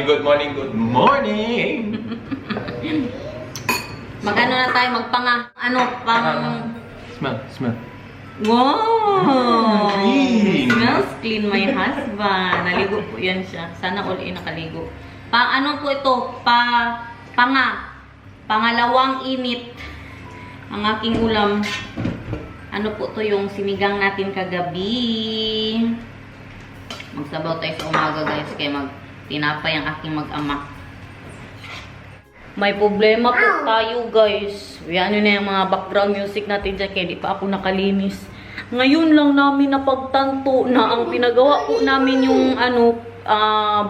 morning, good morning, good morning! Mag-ano na tayo, magpanga. Ano, pang... Smell. Wow! Clean! Smells clean, my husband. Naligo po yan siya. Sana all in nakaligo. Ano po ito? Pangalawang init ang aking ulam. Ano po to yung sinigang natin kagabi. Magsabaw tayo sa umaga guys. Kaya tinapay ang aking mag-ama. May problema po tayo guys. Ano na yung mga background music natin dyan. Kaya di pa ako nakalinis. Ngayon lang namin napagtanto na ang pinagawa po namin yung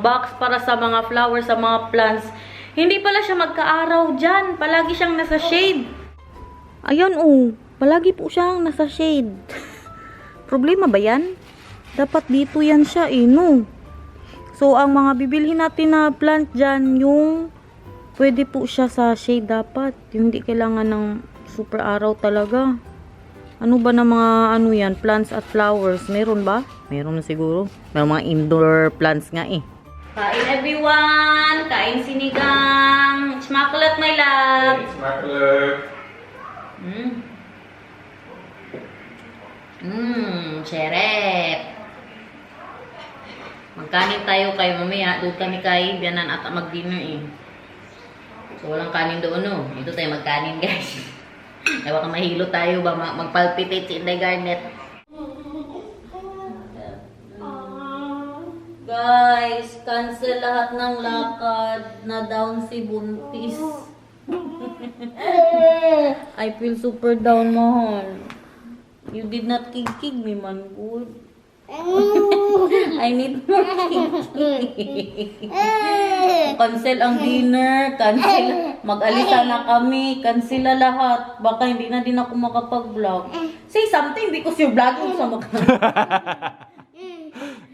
box para sa mga flowers, sa mga plants. Hindi pala siya magka-araw dyan. Palagi siyang nasa shade. Ayun palagi po siyang nasa shade. Problema ba yan? Dapat dito yan siya no? So, ang mga bibilhin natin na plant dyan, yung pwede po siya sa shade dapat. Yung hindi kailangan ng super araw talaga. Ano ba na mga yan? Plants at flowers. Meron ba? Meron na siguro. May mga indoor plants nga Kain everyone! Kain sinigang! Smakulat my love! Hey, smakulat! Syerep! Magkanin tayo kayo mamaya. Doon kami kay Bianan at mag-dinner So, walang kanin doon Ito tayo magkanin guys. Ewan ka mahilo tayo ba? Magpalpitate si Inday Garnet. Guys, cancel lahat ng lakad na down si Buntis. I feel super down, mahal. You did not kig me, man. Good. I need more kig. Cancel ang dinner. Cancel. Mag-alisa na kami. Cancel na lahat. Baka hindi na din ako makapag-vlog. Say something because you're vlogging sa mga.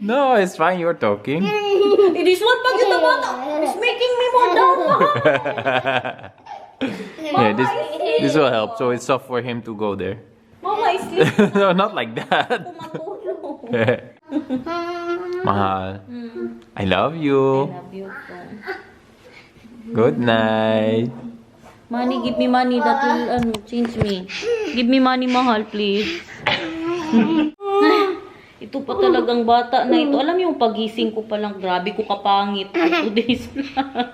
No, it's fine. You're talking. It is what pag yung bata. It's making me more down. Yeah, this will help. So it's tough for him to go there. Mama is sleeping. No, not like that. Kumatulog. Mahal. I love you. I love you po. Good night. Money, give me money. That will change me. Give me money, mahal, please. Ito pa talagang bata na ito. Alam yung pagising ko pa lang, grabe ko kapangit. 2 days lang.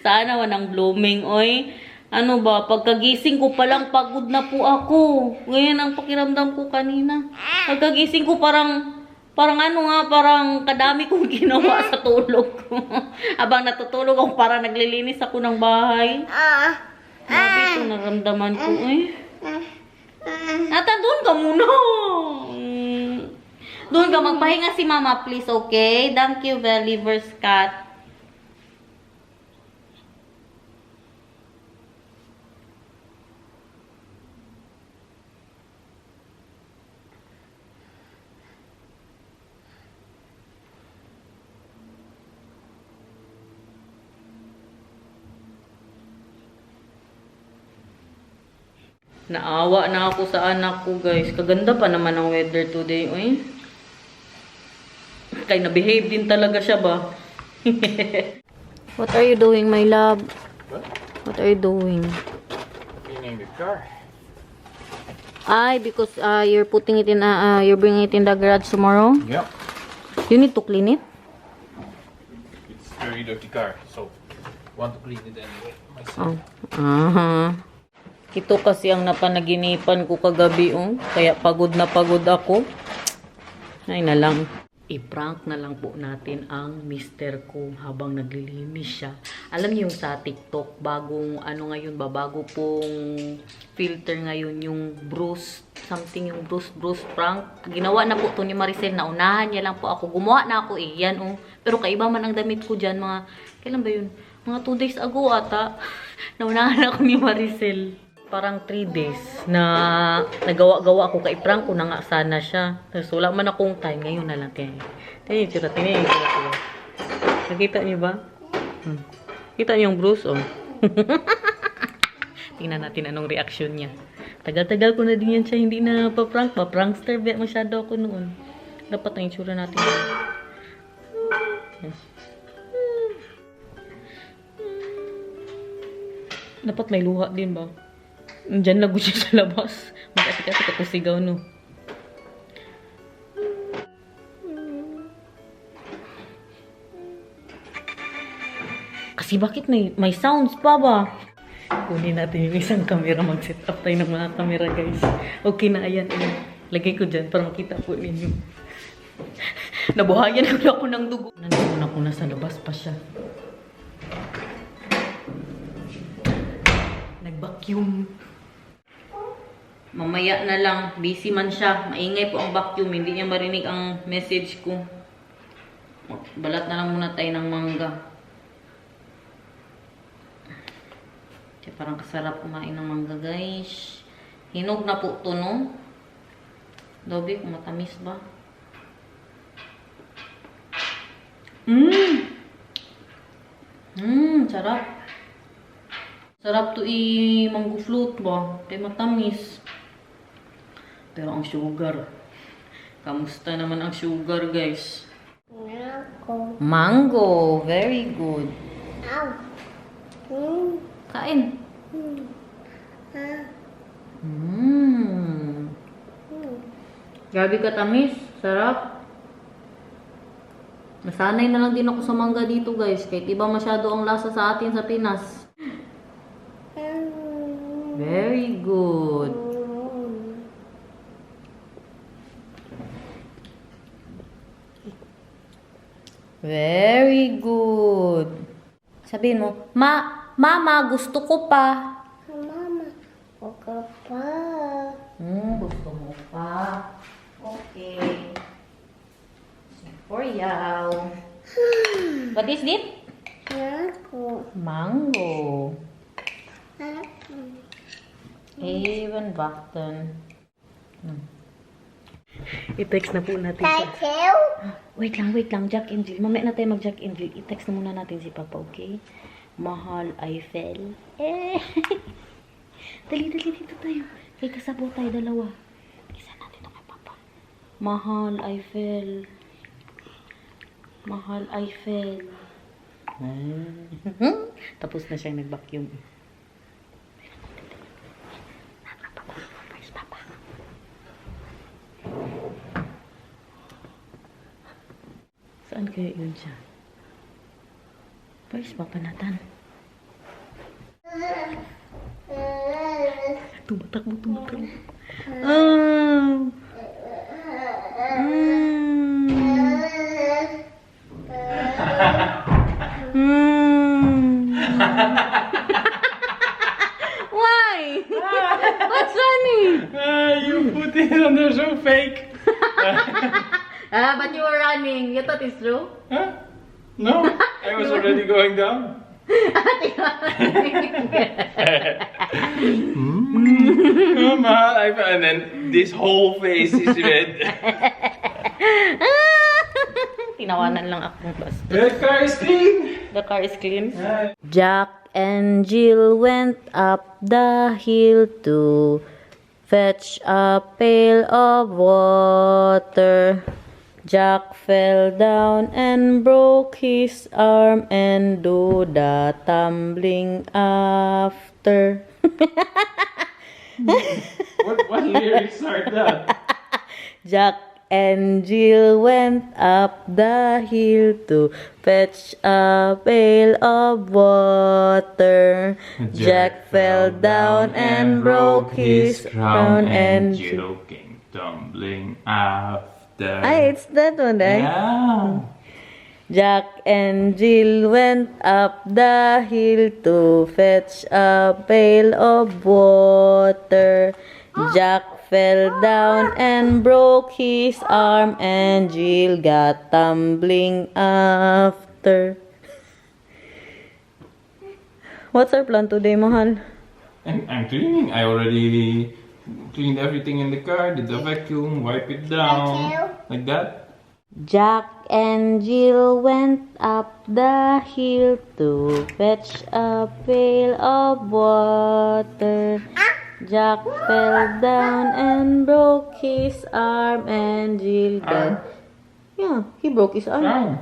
Sana wanang blooming, oy. Ano ba, pagkagising ko pa lang, pagod na po ako. Ngayon ang pakiramdam ko kanina. Pagkagising ko parang kadami kong ginawa sa tulog ko. Habang natutulog ako, parang naglilinis ako ng bahay. Grabe ito naramdaman ko, Nata, doon ka muna. Doon ka, magpahinga si mama, please, okay? Thank you, Believer's Cat. Naawa na ako sa anak ko, guys. Kaganda pa naman ang weather today, Kaya na-behave din talaga siya ba? What are you doing, my love? What are you doing? Cleaning the car. Because you're putting it in, you're bringing it in the garage tomorrow? Yep. You need to clean it? It's a very dirty car, so want to clean it anyway myself. Ito kasi ang napanaginipan ko kagabi, Kaya pagod na pagod ako. Ay na lang. I-prank na lang po natin ang mister ko habang naglilinis siya. Alam niyo yung sa TikTok, bagong bago pong filter ngayon yung Bruce, something yung Bruce prank. Ginawa na po to ni Maricel, naunahan niya lang po ako. Gumawa na ako yan, Pero kaiba man ang damit ko dyan, kailan ba yun? Mga 2 days ago ata. Naunahan ako ni Maricel. Parang 3 days na nagawa-gawa ako, kay-prank ko na nga sana siya. Tapos wala man akong time, ngayon na lang. Tingnan yung tsura. Nakita niyo ba? Kita niyo yung Bruce, Tingnan natin anong reaction niya. Tagal-tagal ko na din yan siya, hindi na pa-prank. Pa-prankster masyado ako noon. Dapat ang itsura natin. Dapat may luha din ba? Diyan lago siya sa labas. Mag-atik-atik ako sigaw, no? Kasi bakit may sounds pa ba? Kunin natin yung isang camera. Mag-set up tayo ng mga camera, guys. Okay na, ayan. Lagay ko dyan para makita po ninyo. Nabuhayan ako ng dugo. Nandun ako na sa labas pa siya. Nag-vacuum. Mamaya na lang. Busy man siya. Maingay po ang vacuum. Hindi niya marinig ang message ko. Balat na lang muna tayo ng mangga. Kaya parang kasarap kumain ng mangga, guys. Hinog na po ito, no? Dobi, kung matamis ba? Sarap. Sarap to mango float ba? Kaya matamis. Pero ang sugar. Kamusta naman ang sugar, guys? Mango. Very good. Kain. Grabe ka tamis. Sarap. Nasanay na lang din ako sa mangga dito, guys. Kahit iba masyado ang lasa sa atin sa Pinas. Very good. Very good. Sabihin mo, Mama, gusto ko pa. Mama, gusto pa. Gusto mo pa. Okay. For yaw. What is it? Mango. Even Bacton. I-text na po natin siya. Wait lang, Jack and Jill. Mamaya na tayo mag-Jack and Jill. I-text na muna natin si Papa, okay? Mahal Eiffel. Dali, dito tayo. Kay kasabo tayo dalawa. Isa natin ito kay Papa. Mahal Eiffel. Mahal Eiffel. Tapos na siyang nag-vacuum. Saan kaya yun siya? Where's Papa Nathan? Tumatakbo. Why? What's funny? You put it on there so fake. But you were running. You thought it's true? Huh? No, I was already going down. And then this whole face is red. Tinawanan lang akong basta. The car is clean. The car is clean. Jack and Jill went up the hill to fetch a pail of water. Jack fell down and broke his arm and do the tumbling after. What lyrics are that? Jack and Jill went up the hill to fetch a pail of water. Jack fell down and broke his crown and Jill came tumbling after. it's that one, eh? Yeah. Jack and Jill went up the hill to fetch a pail of water. Jack fell down and broke his arm and Jill got tumbling after. What's our plan today, Mahal? I'm cleaning. I already cleaned everything in the car, did the vacuum, wipe it down. Like that. Jack and Jill went up the hill to fetch a pail of water. Jack fell down and broke his arm and Jill got... Yeah, he broke his arm. Come.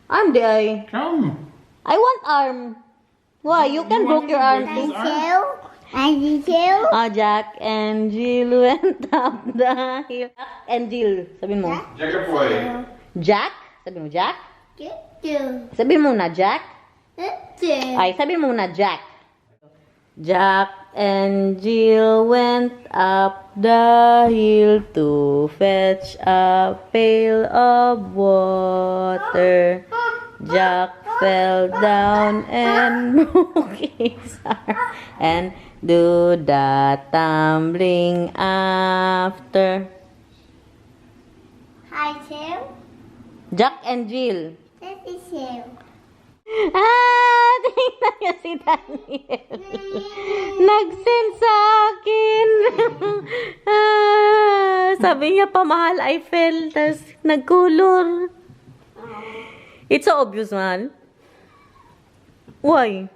Arm di ay. Come. I want arm. Why? You can broke your arm too. Jill. And Jill. Jack and Jill went up the hill. Jack and Jill. Sabihin mo. Jack boy. Jack? Sabihin mo Jack? Jill. Sabihin mo na Jack? Jill. Ay, sabihin mo na Jack. Jack and Jill went up the hill to fetch a pail of water. Jack fell down and broke his arm and do the tumbling after. Hi, Jill. Jack and Jill. This is Jill. Tingnan niya si Daniel. Nag-send sa akin. Sabi niya, pamahal, I fell. Tapos, nag-color. It's so obvious, man. Why?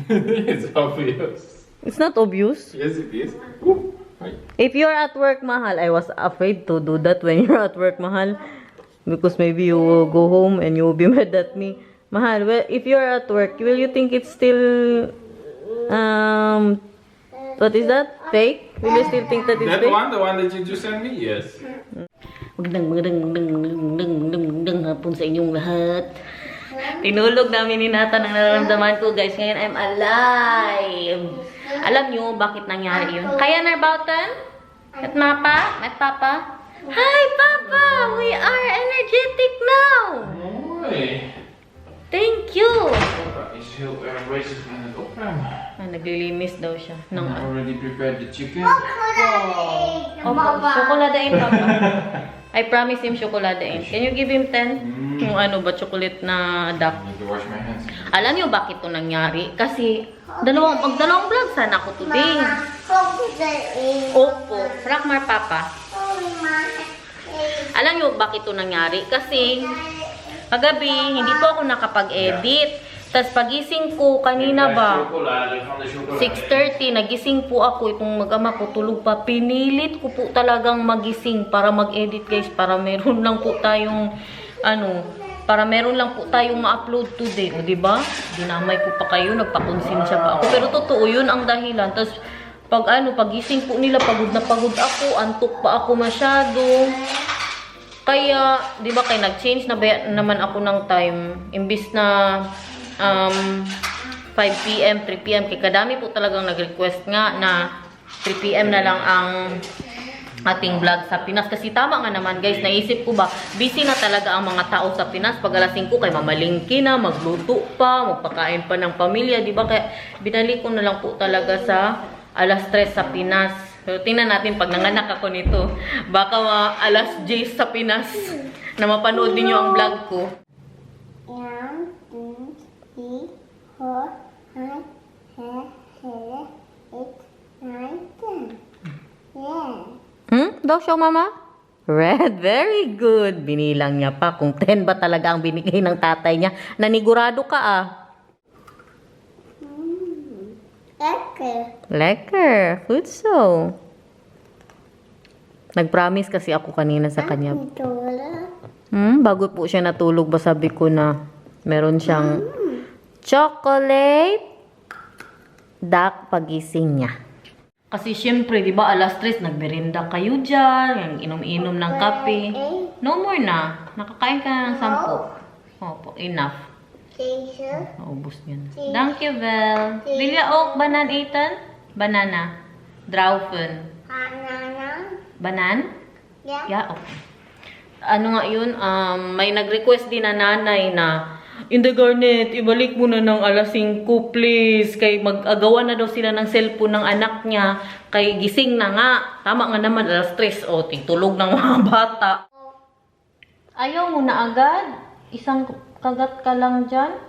It's obvious. It's not obvious. Yes, it is. Ooh. Hi. If you're at work, mahal, I was afraid to do that when you're at work, mahal. Because maybe you will go home and you will be mad at me. Mahal, well, if you're at work, will you think it's still, what is that? Fake? Will you still think that it's That fake? one, the one that you just sent me? Yes. Magandang hapon sa inyong lahat. Tinulog namin ni Nathan ang nararamdaman ko, guys. Ngayon, I'm alive. Alam nyo bakit nangyari yun? Kaya Narbautan? At Mapa? At Papa? Hi, Papa! We are energetic now! Oi. Thank you! Is heel erg bezig met het opruimen. Naglilinis daw siya. I already prepared the chicken. Opo, tsokoladain, Papa. I promise him tsokoladain. Can you give him 10? Yung ano ba, chocolate na duck. I need to wash my hands. Alam niyo bakit ito nangyari? Kasi, dalawang vlog sana ako today. Opo, Frakmar Papa. Alam niyo bakit ito nangyari? Kasi, kagabi, hindi po ako nakapag-edit. Tapos pagising ko, kanina ba, Chocolade van de chocolade. 6:30, nagising po ako. Itong mag-ama ko, tulog pa. Pinilit ko po talagang magising para mag-edit, guys. Para meron lang po tayong, para meron lang po tayong ma-upload today. O, diba? Dinamay ko pa kayo, nagpakonsensya pa ako. Pero totoo, yun ang dahilan. Tapos, pagising po nila, pagod na pagod ako. Antok pa ako masyado. Kaya, di ba, nag-change na naman ako ng time. Imbis na 5 PM, 3 PM. Kaya kadami po talagang nag-request nga na 3 PM na lang ang ating vlog sa Pinas. Kasi tama nga naman, guys. Naisip ko ba, busy na talaga ang mga tao sa Pinas. Pag alas 5 kay mamalingki na, magluto pa, magpakain pa ng pamilya. Di ba? Kaya binalik ko na lang po talaga sa alas 3 sa Pinas. So, tingnan natin pag nanganak ako nito. Baka alas 10 sa Pinas na mapanood ninyo ang vlog ko. 1, 2, 3, 4, 5, 6, 7, 8, 9, 10. Yeah. Daw siya, Mama? Red, very good. Binilang niya pa kung 10 ba talaga ang binigay ng tatay niya. Nanigurado ka, ah. Okay. Lekker. Good so. Nag-promise kasi ako kanina sa kanya. Bago po siya natulog ba sabi ko na meron siyang chocolate duck pagising niya. Kasi syempre, di ba, alas 3, nagmerinda kayo dyan, yung inom-inom ng kape. No more na. Nakakain ka na ng 10. Opo, enough. Naubos niya na. Thank you, Vel. Vilya Oak, banan, Ethan? Banana. Draufen. Banan? Yeah. Yeah, okay. Ano nga yun? May nag-request din na nanay na, Inday Garnet, ibalik mo na ng alas 5, please. Kay mag-agawan na daw sila ng cellphone ng anak niya. Kay gising na nga. Tama nga naman, alas 3. O, tigtulog ng mga bata. Ayaw mo na agad? Isang kagat ka lang dyan?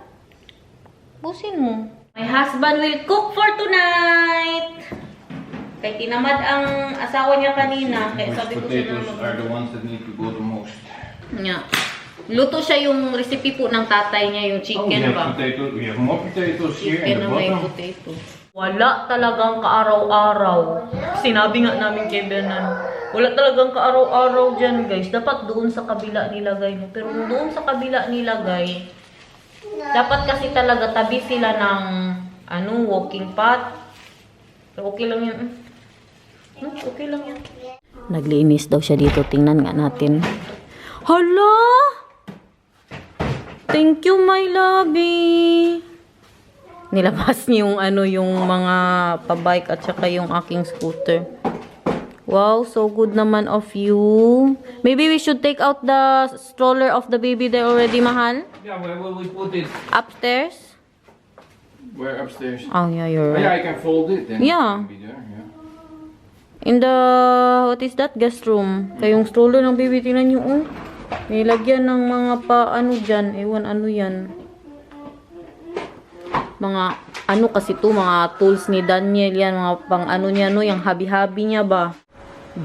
Busin mo. My husband will cook for tonight. Kay tinamad ang asawa niya kanina. Kaya sabi ko siya na Potatoes are the ones that need to go the most. Yeah. Luto siya yung recipe po ng tatay niya, yung Oh, we chicken have ba? potatoes. We have more potatoes here Chicken in the na may bottom. potato. Wala talagang kaaraw-araw. Sinabi nga namin kay Benan, wala talagang kaaraw-araw dyan, guys. Dapat doon sa kabila nilagay mo. Pero kung doon sa kabila nilagay, dapat kasi talaga tabi sila ng walking path. Okay lang yan. Okay lang yan. Naglinis daw siya dito. Tingnan nga natin. Hala! Thank you, my lovey. Nilabas niya yung mga pabike at saka yung aking scooter. Wow, so good naman of you. Maybe we should take out the stroller of the baby there already, mahal? Yeah, where will we put it? Upstairs? Where upstairs? Oh, yeah, you're Oh, yeah, right. I can fold it. Then Yeah. it can be there, yeah. In the, what is that? Guest room. Kayong stroller ng baby, tingnan nyo, oh. Nilagyan ng mga dyan. Ewan, ano yan. Mga, kasi to, mga tools ni Daniel yan. Mga pang niya, yung habi-habi niya ba?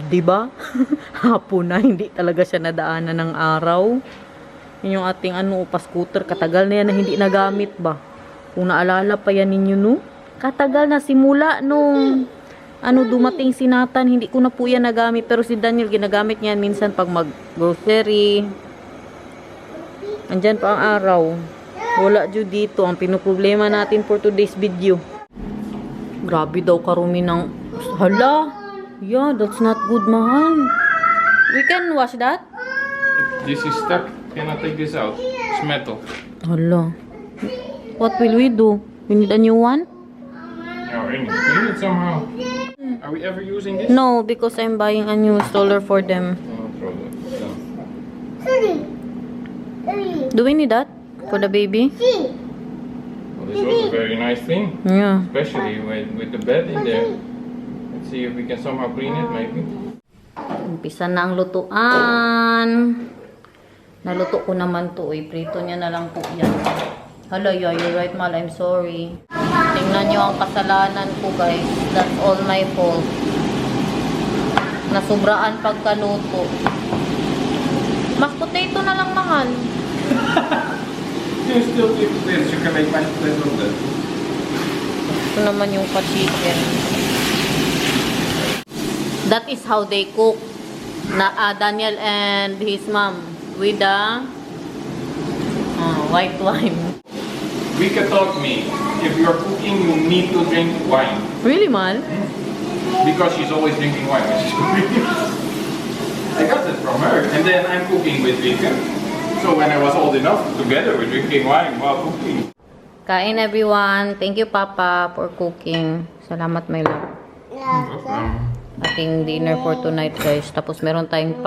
Diba? Hapon na, hindi talaga siya nadaanan ng araw. Yun yung ating pa-scooter. Katagal na yan na hindi nagamit ba? Kung naalala pa yan ninyo, no? Katagal na simula nung dumating si Nathan, hindi ko na po yan nagamit. Pero si Daniel, ginagamit niyan minsan pag mag-grocery. Andyan pa ang araw. Wala dyan dito. Ang pinoproblema natin for today's video. Grabe daw karumi ng... Hala! Yeah, that's not good, mahal. We can wash that? This is stuck. Cannot take this out. It's metal. Hala. What will we do? We need a new one? Oh, we need it somehow. Are we ever using this? No, because I'm buying a new stroller for them. No problem. No. Do we need that? For the baby? Well, this was a very nice thing. Yeah. Especially with the bed in there. Let's see if we can somehow clean it, maybe. Umpisa na ang lutuan. Naluto ko naman to. Prito niya na lang po yan. Hala, yeah, you're right, Mal. I'm sorry. Tingnan nyo ang kasalanan ko, guys. That's all my fault. Nasubraan pagkaluto. Mashed potato na lang, mahal. You still keep this. You can make mashed potato of that. Ito naman yung pa-chicken. That is how they cook. Daniel and his mom with the white wine. Vika taught me, if you're cooking, you need to drink wine. Really, man? Because she's always drinking wine when she's cooking. I got that from her. And then I'm cooking with Vika. So when I was old enough, together we're drinking wine while cooking. Kain, everyone. Thank you, Papa, for cooking. Salamat, my love. Ating dinner for tonight, guys. Tapos meron tayong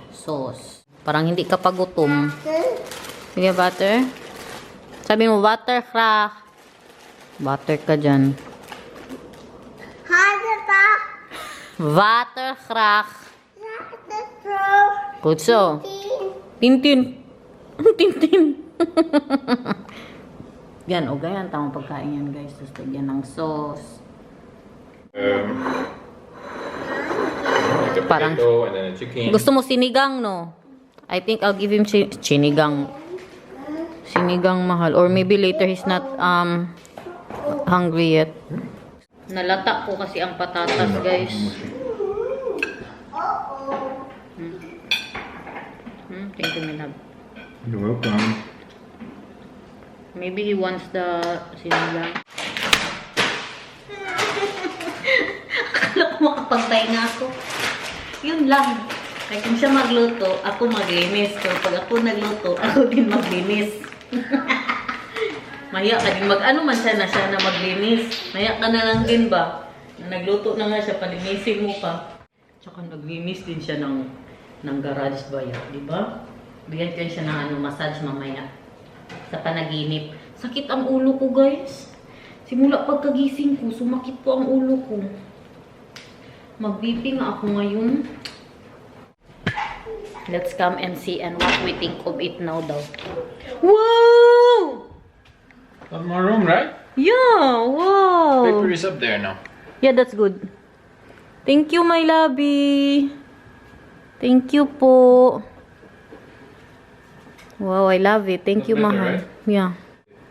sauce. Parang hindi ka pagutom. Sige, butter. Sabi mo, butter, crack. Butter ka dyan. Butter, crack. Good so. Tintin. Tintin. Yan, o ganyan. Tamang pagkain yan, guys. Tapos lagyan ng sauce. Like a Parang- potato and then a chicken. Gusto mo sinigang, no? I think I'll give him sinigang. Sinigang, mahal. Or maybe later he's not hungry yet. Nalata ko kasi ang patatas, guys. Thank you, my love. You're welcome. Maybe he wants the sinigang. Akala ko makapagtay nga ako. Yun lang. Kaya kung siya magluto, ako maglinis. Pero pag ako nagluto, ako din maglinis. Maya ka din man siya na maglinis. Maya ka na lang din ba? Na nagluto na nga siya, palinisin mo pa. Tsaka naglinis din siya ng garage ba yan, di ba? Bigyan ko siya ng massage mamaya. Sa panaginip. Sakit ang ulo ko, guys. Simula pagkagising ko, sumakit po ang ulo ko. Mag-BP nga ako ngayon. Let's come and see and what we think of it now daw. Wow! Got more room, right? Yeah, wow! Paper is up there now. Yeah, that's good. Thank you, my lovey. Thank you po. Wow, I love it. Thank That's you, better, mahal. right? Yeah.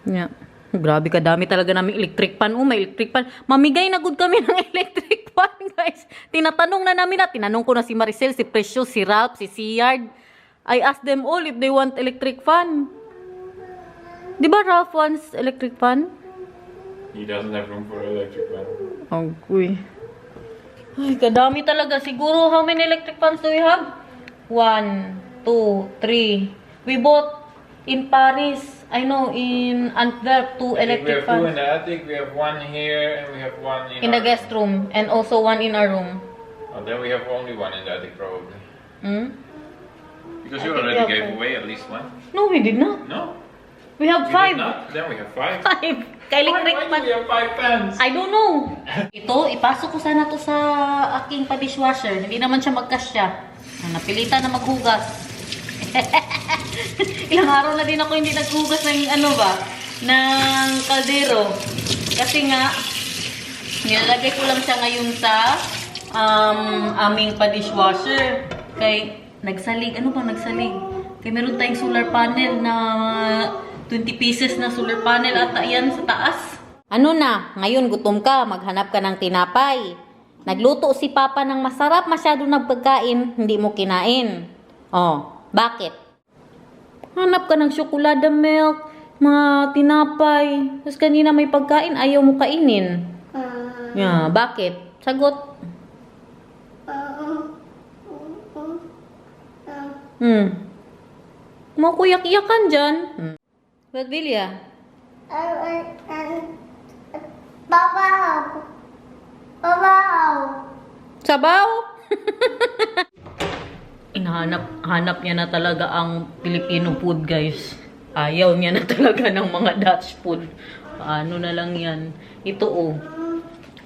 Yeah. Grabe ka, dami talaga namin electric pan. Oh, may electric pan. Mamigay na good kami ng electric pan, guys. Tinatanong na namin na. Tinanong ko na si Maricel, si Precious, si Ralph, si Siard. I asked them all if they want electric fan. Di ba Ralph wants electric fan? He doesn't have room for electric fan. Agoy. Ay, kadami talaga. Siguro, how many electric fans do we have? 1, 2, 3. We bought in Paris. I know, in Antwerp, 2 electric We have 2 in fans. the attic, we have 1 here, and we have 1 In the guest room. And also 1 in our room. Oh, then we have only 1 in the attic probably. Hmm? Because I you think already we have gave 5. away at least 1. No, we did not. No? We have We 5. did not? Then we have 5. 5. Ka-electric Why fan. do we have 5 fans? I don't know. Ito, ipasok ko sana to sa aking pa-dishwasher. Hindi naman siya magkasya. Napilitan na maghugas. Ilang araw na din ako hindi naghugas ng ano ba, ng kaldero. Kasi nga, nilalagay ko lang siya ngayon sa aming pa-dishwasher. Kay, nagsalig. Ano ba nagsalig? Kay meron tayong solar panel na 20 pieces na solar panel ata yan sa taas. Ano na? Ngayon gutom ka, maghanap ka ng tinapay. Nagluto si Papa ng masarap masyado ng pagkain, hindi mo kinain. Oh, bakit? Hanap ka ng tsokolada milk, mga tinapay. Tapos kanina may pagkain, ayaw mo kainin. Yeah, bakit? Sagot. Mau kuyak-iyakan dyan. Ba't Bilya? Babaw. Babaw. Sabaw? Hanap niya na talaga ang Filipino food, guys. Ayaw niya na talaga ng mga Dutch food. Paano na lang yan? Ito oh.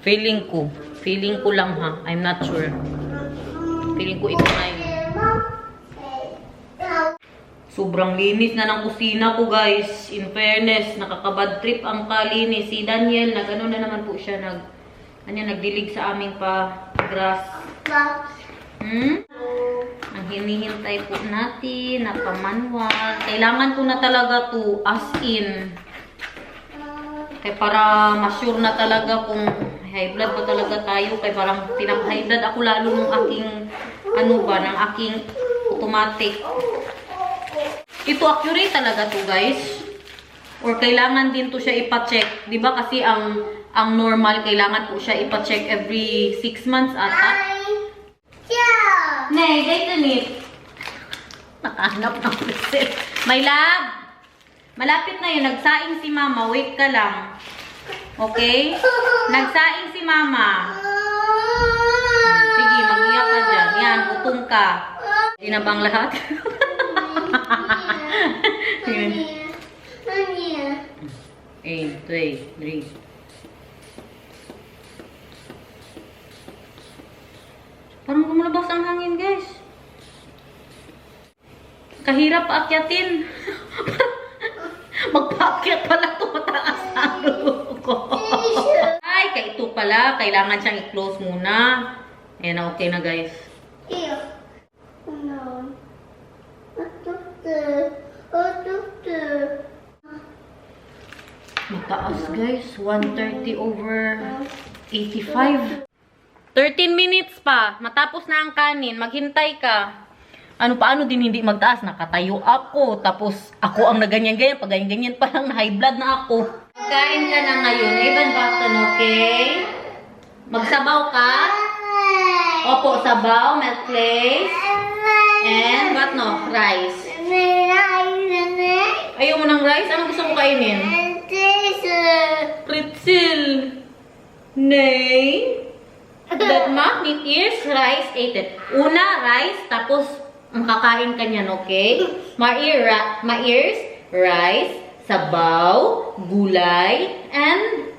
Feeling ko. Feeling ko lang ha. I'm not sure. Feeling ko ito na yun. Sobrang linis na ng kusina ko, guys. In fairness, nakakabad trip ang kalinis. Si Daniel, nag-ano na naman po siya, nagdilig sa aming grass. Ang hinihintay po natin na pamanwal. Kailangan ko na talaga to as in. Kaya para ma-sure na talaga kung high blood ba talaga tayo. Kaya parang pinap-high blood ako lalo ng aking, ng aking automatic. Ito accurate talaga to, guys. Or kailangan din to siya ipa-check. 'Di ba kasi ang normal kailangan po siya ipa-check every 6 months ata. Nay, dito ni. Nakahanap ng present. My love. Malapit na 'yun. Nagsaing si Mama. Wait ka lang. Okay? Nagsaing si Mama. Sige, mag-iyak ka dyan. Yan, gutom ka. Hindi na bang lahat? 8, 2, 3. Parang lumalabas ang hangin, guys. Kahirap aakyatin. Magpaakyat pala ito mataas ang ulo ko. Ay, kaya ito pala. Kailangan siyang i-close muna. Ayan na, okay na, guys. Mataas, guys. 130/85. 13 minutes pa. Matapos na ang kanin. Maghintay ka. Paano din hindi magtaas? Nakatayo ako. Tapos ako ang naganyan-ganyan. Pag ganyan-ganyan pa lang, na high blood na ako. Kain ka na ngayon. Even button, okay? Magsabaw ka? Opo, sabaw, milk flakes. And what no? Rice. Ayaw mo ng rice? Anong gusto mo kainin? Pretzel. Nay. That ma, it is rice, ate it. Una, rice, tapos ang kakain ka niyan, okay? Ma-ears, rice, sabaw, gulay, and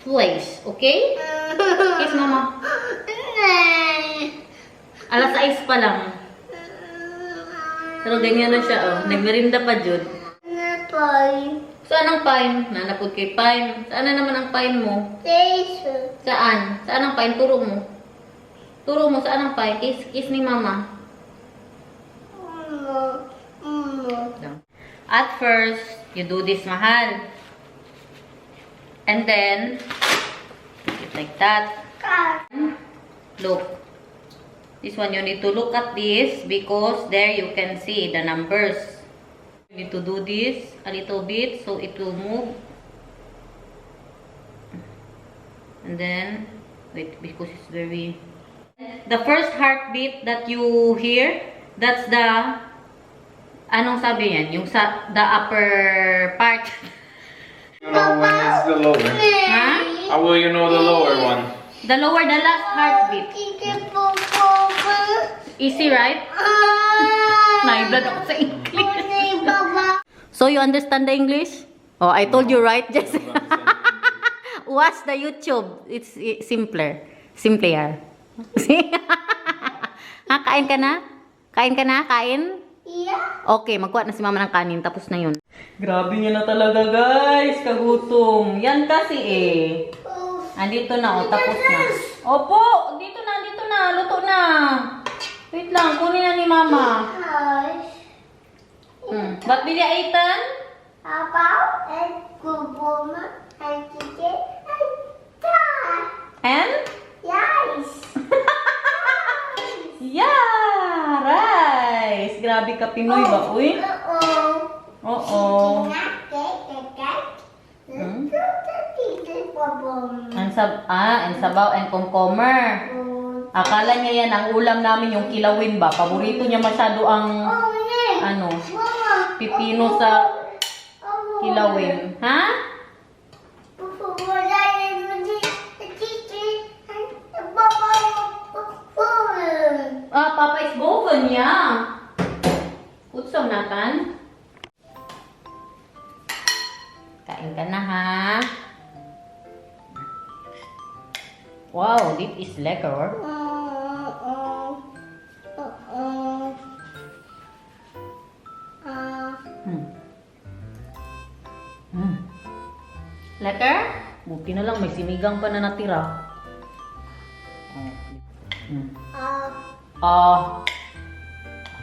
flakes, okay? Kiss mama. Alas 6 pa lang. Pero ganyan na siya, oh. Nagmerinda pa, Jud. Saan ang pine? Nanapod kay pine. Saan na naman ang pine mo? Saan? Saan ang pine? Turo mo. Turo mo, saan ang pine? Kiss ni mama. At first, you do this, mahal. And then, like that. Look. This one, you need to look at this because there you can see the numbers. You need to do this a little bit so it will move. And then, wait, because it's very... The first heartbeat that you hear, that's the... Anong sabi yan? Yung sa the upper part. You know when it's the lower. Ha? How will you know the lower one? The lower, the last heartbeat. Easy, right? Naiblan ako sa English. So, you understand the English? Oh, I told you, right, Jesse? Watch the YouTube. It's simpler. Simpler. Ha, kain ka na? Kain ka na? Kain? Yeah. Okay, magkuha na si mama ng kanin. Tapos na yun. Grabe niya na talaga, guys. Kagutom. Yan kasi eh. Andito na, oh. Tapos na. Opo! Dito na, dito na. Luto na. Wait lang, kunin na ni mama. Ba't bili Aitan? About and Gubuma and Chicken and Dad. And? Yes. Yeah! Rice! Grabe ka, Pinoy ba, uy? Oo. And sabaw and kumkomer. Akala niya yan ang ulam namin, yung kilawin ba? Paborito niya masyado ang ano, pipino sa kilawin. Ha? Ah, Papa is boven, yeah. Kutsong natin. Kain ka na, ha? Wow, this is lekker. Lekker? Buti na lang, may sinigang pa na natira.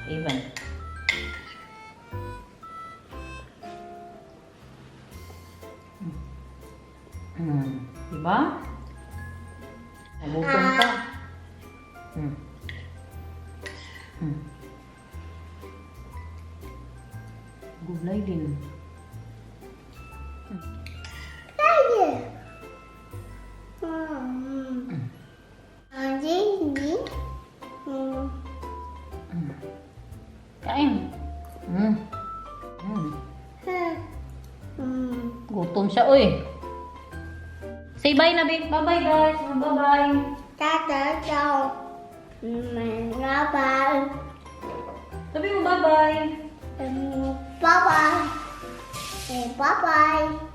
Even. Diba? Nagutom ka. Gulay din. Kain. Gutom siya, uy. Say bye na, babe. Bye-bye, guys. Bye-bye. Tata, ciao. Bye-bye. Sabi mo bye-bye. Bye-bye. Bye-bye.